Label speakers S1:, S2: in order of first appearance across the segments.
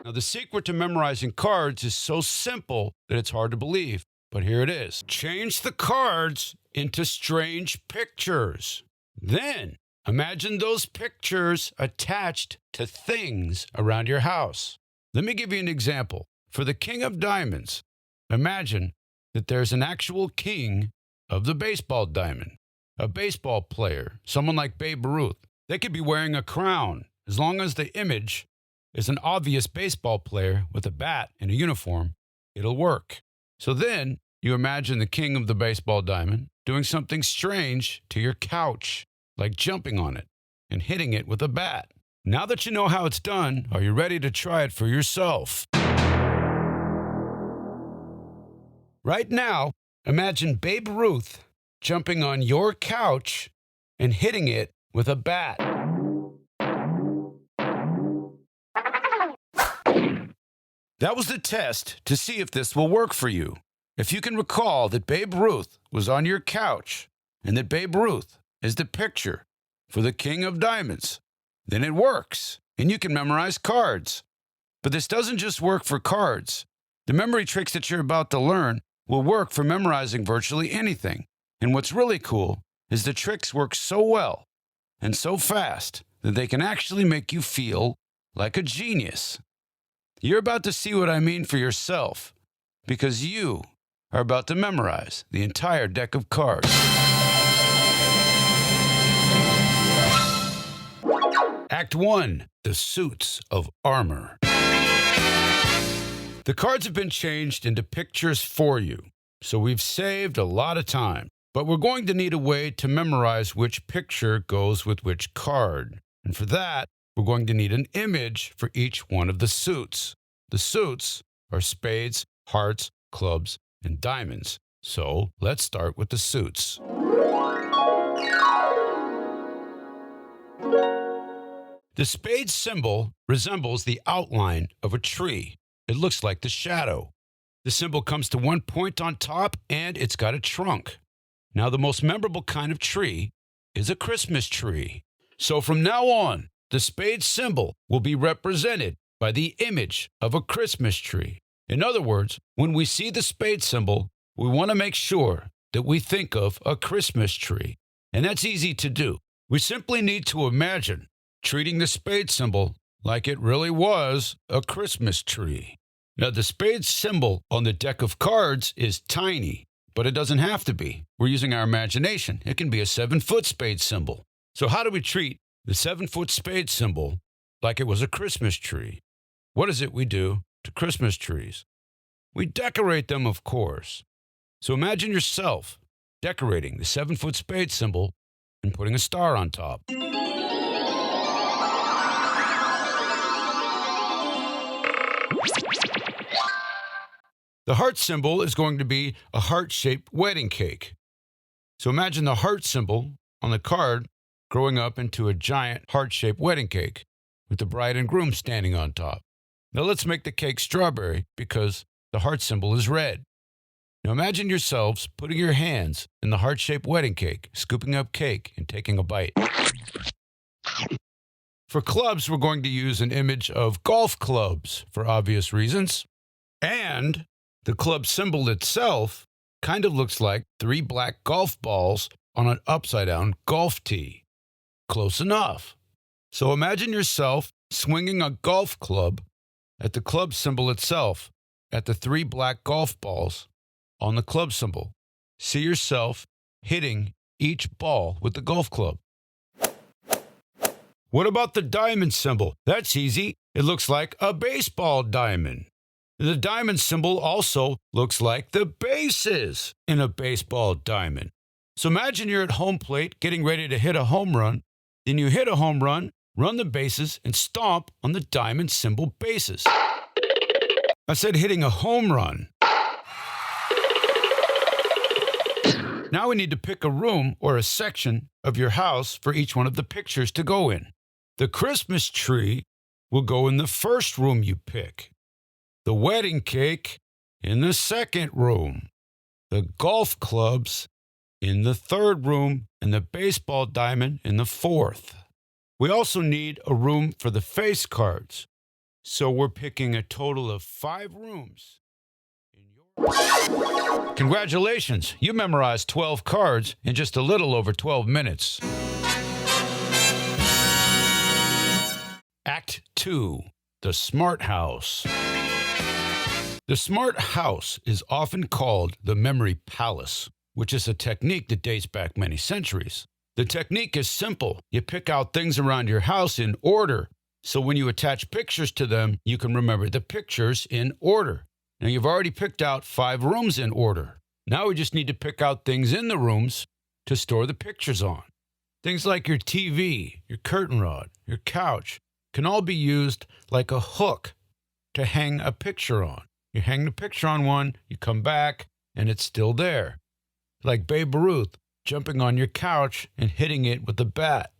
S1: Now, the secret to memorizing cards is so simple that it's hard to believe, but here it is. Change the cards into strange pictures. Then, imagine those pictures attached to things around your house. Let me give you an example. For the King of Diamonds, imagine that there's an actual king of the baseball diamond, a baseball player, someone like Babe Ruth. They could be wearing a crown. As long as the image is an obvious baseball player with a bat and a uniform, it'll work. So then you imagine the king of the baseball diamond doing something strange to your couch, like jumping on it and hitting it with a bat. Now that you know how it's done, are you ready to try it for yourself? Right now, imagine Babe Ruth jumping on your couch and hitting it with a bat. That was the test to see if this will work for you. If you can recall that Babe Ruth was on your couch and that Babe Ruth is the picture for the King of Diamonds, then it works and you can memorize cards. But this doesn't just work for cards. The memory tricks that you're about to learn will work for memorizing virtually anything. And what's really cool is the tricks work so well and so fast that they can actually make you feel like a genius. You're about to see what I mean for yourself, because you are about to memorize the entire deck of cards. Act 1. The Suits of Armor. The cards have been changed into pictures for you, so we've saved a lot of time. But we're going to need a way to memorize which picture goes with which card. And for that, we're going to need an image for each one of the suits. The suits are spades, hearts, clubs, and diamonds. So let's start with the suits. The spade symbol resembles the outline of a tree. It looks like the shadow. The symbol comes to one point on top, and it's got a trunk. Now, the most memorable kind of tree is a Christmas tree. So from now on, the spade symbol will be represented by the image of a Christmas tree. In other words, when we see the spade symbol, we want to make sure that we think of a Christmas tree. And that's easy to do. We simply need to imagine treating the spade symbol like it really was a Christmas tree. Now, the spade symbol on the deck of cards is tiny, but it doesn't have to be. We're using our imagination. It can be a 7-foot spade symbol. So how do we treat the 7-foot spade symbol like it was a Christmas tree? What is it we do to Christmas trees? We decorate them, of course. So imagine yourself decorating the 7-foot spade symbol and putting a star on top. The heart symbol is going to be a heart-shaped wedding cake. So imagine the heart symbol on the card growing up into a giant heart-shaped wedding cake with the bride and groom standing on top. Now let's make the cake strawberry because the heart symbol is red. Now imagine yourselves putting your hands in the heart-shaped wedding cake, scooping up cake and taking a bite. For clubs, we're going to use an image of golf clubs for obvious reasons. And the club symbol itself kind of looks like 3 black golf balls on an upside-down golf tee. Close enough. So imagine yourself swinging a golf club at the club symbol itself, at the 3 black golf balls on the club symbol. See yourself hitting each ball with the golf club. What about the diamond symbol? That's easy. It looks like a baseball diamond. The diamond symbol also looks like the bases in a baseball diamond. So imagine you're at home plate getting ready to hit a home run. Then you hit a home run, run the bases, and stomp on the diamond symbol bases. I said hitting a home run. Now we need to pick a room or a section of your house for each one of the pictures to go in. The Christmas tree will go in the first room you pick. The wedding cake in the second room. The golf clubs in the third room, and the baseball diamond in the fourth. We also need a room for the face cards. So we're picking a total of 5 rooms. Congratulations, you memorized 12 cards in just a little over 12 minutes. Act 2, The Smart House. The smart house is often called the memory palace, which is a technique that dates back many centuries. The technique is simple. You pick out things around your house in order, so when you attach pictures to them, you can remember the pictures in order. Now you've already picked out 5 rooms in order. Now we just need to pick out things in the rooms to store the pictures on. Things like your TV, your curtain rod, your couch can all be used like a hook to hang a picture on. You hang the picture on one, you come back, and it's still there. Like Babe Ruth jumping on your couch and hitting it with a bat.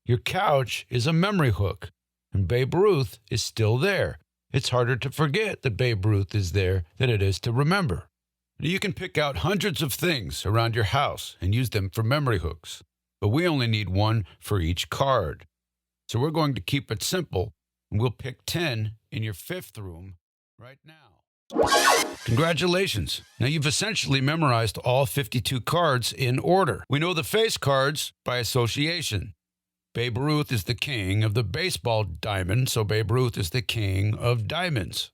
S1: Your couch is a memory hook, and Babe Ruth is still there. It's harder to forget that Babe Ruth is there than it is to remember. You can pick out hundreds of things around your house and use them for memory hooks, but we only need one for each card. So we're going to keep it simple, and we'll pick 10 in your 5th room right now. Congratulations. Now you've essentially memorized all 52 cards in order. We know the face cards by association. Babe Ruth is the king of the baseball diamond, so Babe Ruth is the king of diamonds.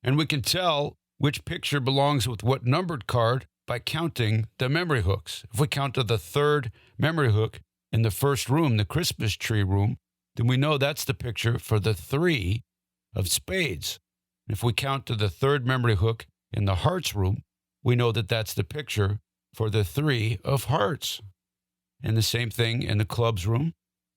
S1: And we can tell which picture belongs with what numbered card by counting the memory hooks. If we count to the 3rd memory hook in the 1st room, the Christmas tree room, then we know that's the picture for the 3 of spades. If we count to the 3rd memory hook in the hearts room, we know that that's the picture for the 3 of hearts. And the same thing in the clubs room.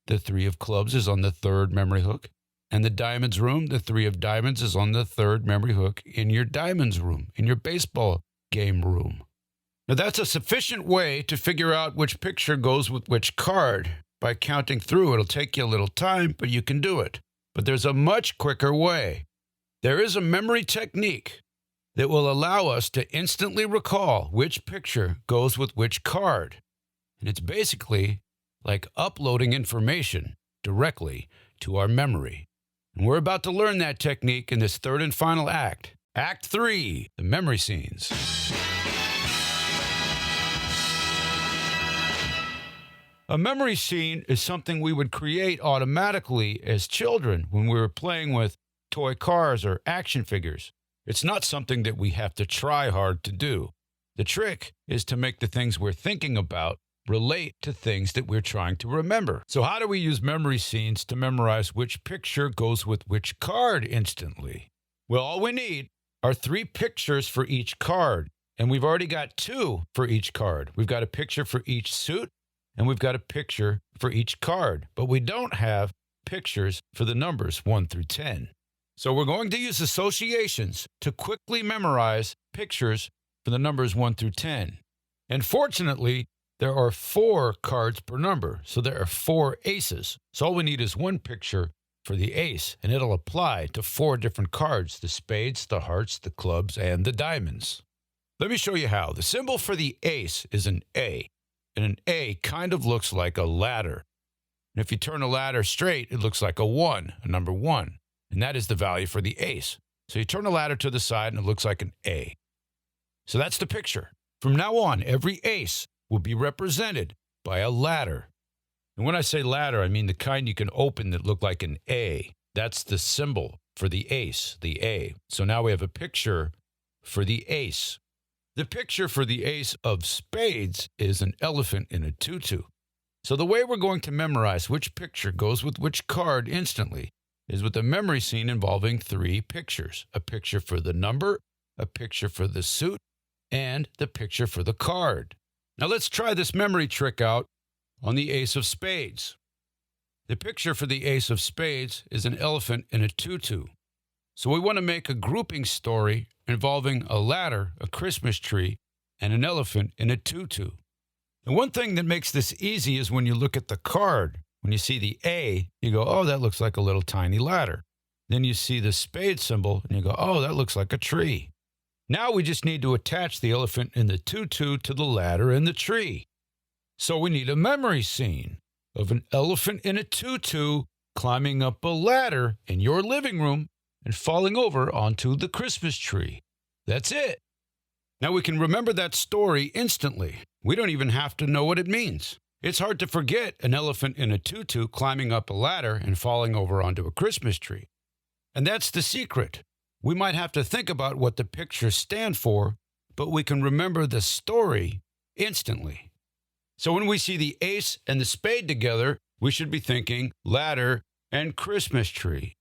S1: The 3 of clubs is on the 3rd memory hook. And the diamonds room, the 3 of diamonds is on the 3rd memory hook in your diamonds room, in your baseball game room. Now that's a sufficient way to figure out which picture goes with which card. By counting through, it'll take you a little time, but you can do it. But there's a much quicker way. There is a memory technique that will allow us to instantly recall which picture goes with which card. And it's basically like uploading information directly to our memory. And we're about to learn that technique in this 3rd and final act. Act 3, the memory scenes. A memory scene is something we would create automatically as children when we were playing with toy cars or action figures. It's not something that we have to try hard to do. The trick is to make the things we're thinking about relate to things that we're trying to remember. So how do we use memory scenes to memorize which picture goes with which card instantly? Well, all we need are 3 pictures for each card, and we've already got 2 for each card. We've got a picture for each suit, and we've got a picture for each card, but we don't have pictures for the numbers 1 through 10. So we're going to use associations to quickly memorize pictures for the numbers 1 through 10. And fortunately, there are 4 cards per number, so there are 4 aces. So all we need is 1 picture for the ace, and it'll apply to 4 different cards: the spades, the hearts, the clubs, and the diamonds. Let me show you how. The symbol for the ace is an A, and an A kind of looks like a ladder. And if you turn a ladder straight, it looks like a 1, a number 1. And that is the value for the ace. So you turn the ladder to the side and it looks like an A. So that's the picture. From now on, every ace will be represented by a ladder. And when I say ladder, I mean the kind you can open that look like an A. That's the symbol for the ace, the A. So now we have a picture for the ace. The picture for the ace of spades is an elephant in a tutu. So the way we're going to memorize which picture goes with which card instantly is with a memory scene involving 3 pictures: a picture for the number, a picture for the suit, and the picture for the card. Now let's try this memory trick out on the ace of spades. The picture for the ace of spades is an elephant in a tutu. So we want to make a grouping story involving a ladder, a Christmas tree, and an elephant in a tutu. And one thing that makes this easy is when you look at the card. When you see the A, you go, oh, that looks like a little tiny ladder. Then you see the spade symbol, and you go, oh, that looks like a tree. Now we just need to attach the elephant in the tutu to the ladder and the tree. So we need a memory scene of an elephant in a tutu climbing up a ladder in your living room and falling over onto the Christmas tree. That's it. Now we can remember that story instantly. We don't even have to know what it means. It's hard to forget an elephant in a tutu climbing up a ladder and falling over onto a Christmas tree. And that's the secret. We might have to think about what the pictures stand for, but we can remember the story instantly. So when we see the ace and the spade together, we should be thinking ladder and Christmas tree.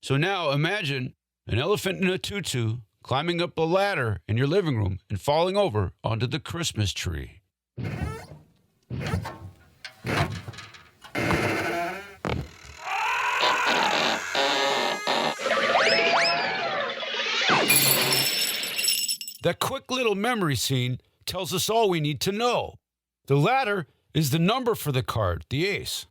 S1: So now imagine an elephant in a tutu climbing up a ladder in your living room and falling over onto the Christmas tree. That quick little memory scene tells us all we need to know. The ladder is the number for the card, the ace.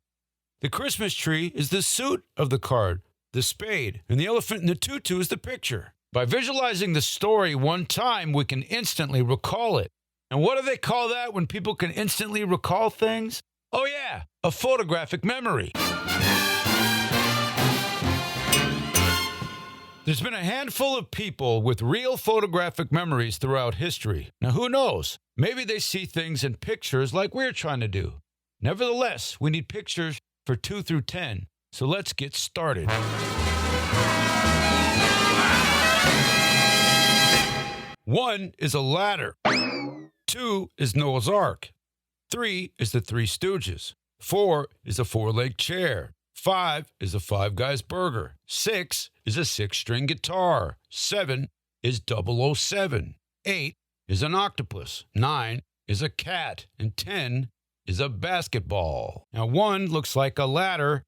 S1: The Christmas tree is the suit of the card, the spade, and the elephant in the tutu is the picture. By visualizing the story one time, we can instantly recall it. And what do they call that when people can instantly recall things? Oh yeah, a photographic memory. There's been a handful of people with real photographic memories throughout history. Now who knows? Maybe they see things in pictures like we're trying to do. Nevertheless, we need pictures for 2 through 10. So let's get started. 1 is a ladder. 2 is Noah's Ark. 3 is the Three Stooges. 4 is a 4-legged chair. 5 is a Five Guys burger. 6 is a 6-string guitar. 7 is 007. 8 is an octopus. 9 is a cat. And 10 is a basketball. Now 1 looks like a ladder,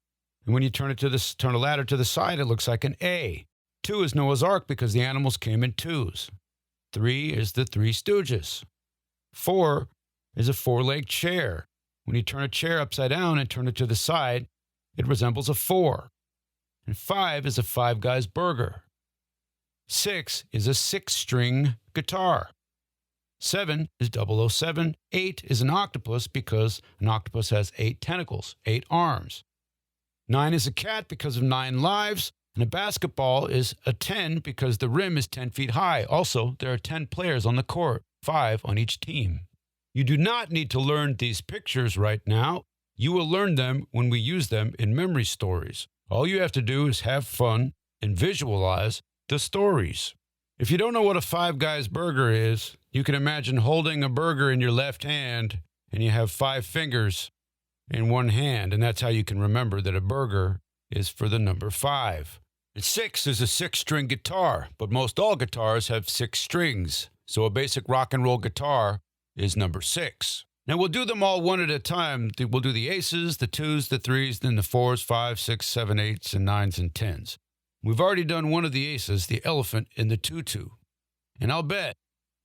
S1: and when you turn a ladder to the side, it looks like an A. 2 is Noah's Ark because the animals came in twos. 3 is the Three Stooges. 4 is a 4-legged chair. When you turn a chair upside down and turn it to the side, it resembles a 4. And 5 is a Five Guys burger. 6 is a 6-string guitar. 7 is 007. 8 is an octopus because an octopus has 8 tentacles, 8 arms. 9 is a cat because of 9 lives. And a basketball is a 10 because the rim is 10 feet high. Also, there are 10 players on the court, 5 on each team. You do not need to learn these pictures right now. You will learn them when we use them in memory stories. All you have to do is have fun and visualize the stories. If you don't know what a Five Guys burger is, you can imagine holding a burger in your left hand and you have 5 fingers in one hand, and that's how you can remember that a burger is for the number 5. And 6 is a 6-string guitar, but most all guitars have 6 strings. So a basic rock and roll guitar is number 6. Now we'll do them all one at a time. We'll do the aces, the 2s, the 3s, then the 4s, 5s, 6s, 7s, 8s, and 9s, and 10s. We've already done one of the aces, the elephant in the tutu. And I'll bet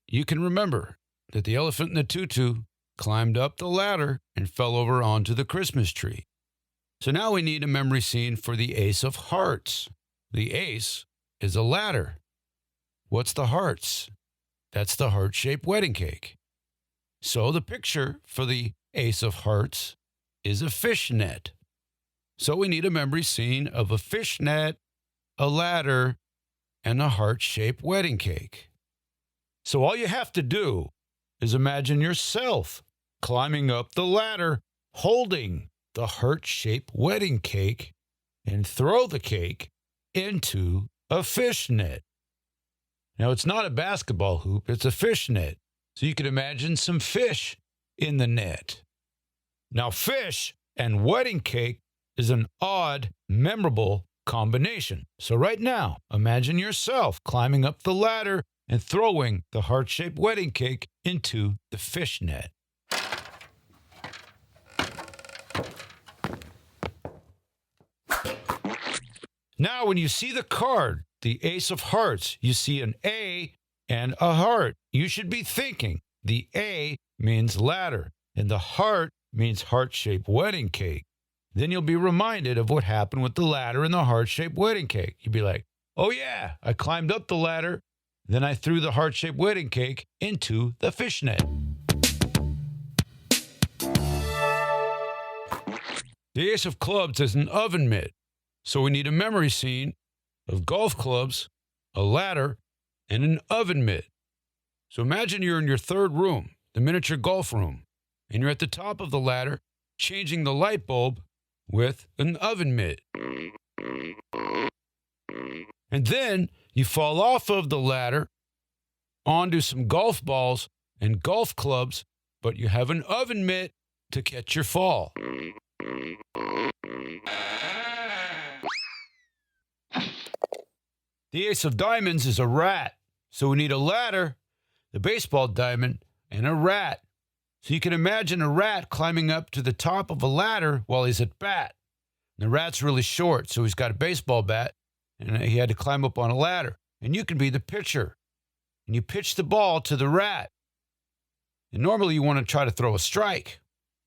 S1: you can remember that the elephant in the tutu climbed up the ladder and fell over onto the Christmas tree. So now we need a memory scene for the ace of hearts. The ace is a ladder. What's the hearts? That's the heart-shaped wedding cake. So the picture for the ace of hearts is a fishnet. So we need a memory scene of a fishnet, a ladder, and a heart-shaped wedding cake. So all you have to do is imagine yourself climbing up the ladder, holding the heart-shaped wedding cake, and throw the cake into a fishnet. Now, it's not a basketball hoop, it's a fishnet. So you can imagine some fish in the net. Now, fish and wedding cake is an odd, memorable combination. So right now, imagine yourself climbing up the ladder and throwing the heart-shaped wedding cake into the fishnet. Now, when you see the card, the ace of hearts, you see an A and a heart. You should be thinking the A means ladder and the heart means heart-shaped wedding cake. Then you'll be reminded of what happened with the ladder and the heart-shaped wedding cake. You'll be like, oh yeah, I climbed up the ladder, then I threw the heart-shaped wedding cake into the fishnet. The ace of clubs is an oven mitt. So we need a memory scene of golf clubs, a ladder, and an oven mitt. So imagine you're in your third room, the miniature golf room, and you're at the top of the ladder changing the light bulb with an oven mitt. And then you fall off of the ladder onto some golf balls and golf clubs, but you have an oven mitt to catch your fall. The ace of diamonds is a rat, so we need a ladder, the baseball diamond, and a rat. So you can imagine a rat climbing up to the top of a ladder while he's at bat. The rat's really short, so he's got a baseball bat, and he had to climb up on a ladder. And you can be the pitcher, and you pitch the ball to the rat. And normally you want to try to throw a strike,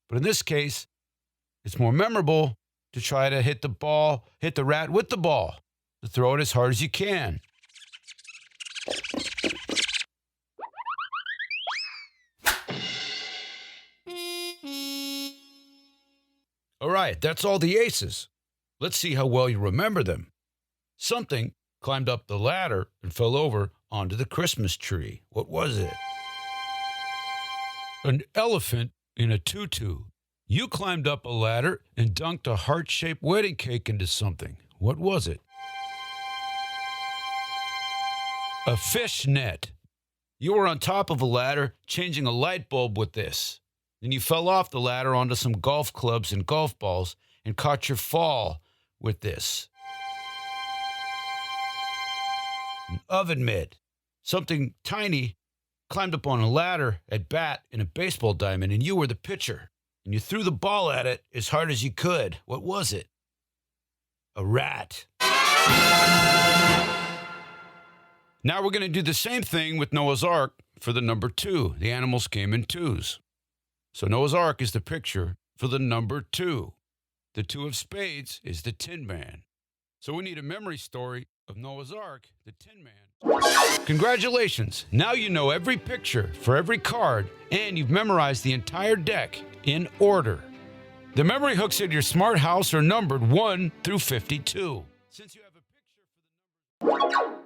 S1: but in this case, it's more memorable to try to hit the rat with the ball, to throw it as hard as you can. All right, that's all the aces. Let's see how well you remember them. Something climbed up the ladder and fell over onto the Christmas tree. What was it? An elephant in a tutu. You climbed up a ladder and dunked a heart-shaped wedding cake into something. What was it? A fish net. You were on top of a ladder changing a light bulb with this. Then you fell off the ladder onto some golf clubs and golf balls and caught your fall with this. An oven mitt. Something tiny climbed up on a ladder at bat in a baseball diamond, and you were the pitcher. And you threw the ball at it as hard as you could. What was it? A rat. Now we're going to do the same thing with Noah's Ark for the number 2. The animals came in twos. So Noah's Ark is the picture for the number 2. The 2 of spades is the Tin Man. So we need a memory story of Noah's Ark, the Tin Man. Congratulations! Now you know every picture for every card, and you've memorized the entire deck in order. The memory hooks in your smart house are numbered 1 through 52. Since you have a picture for the number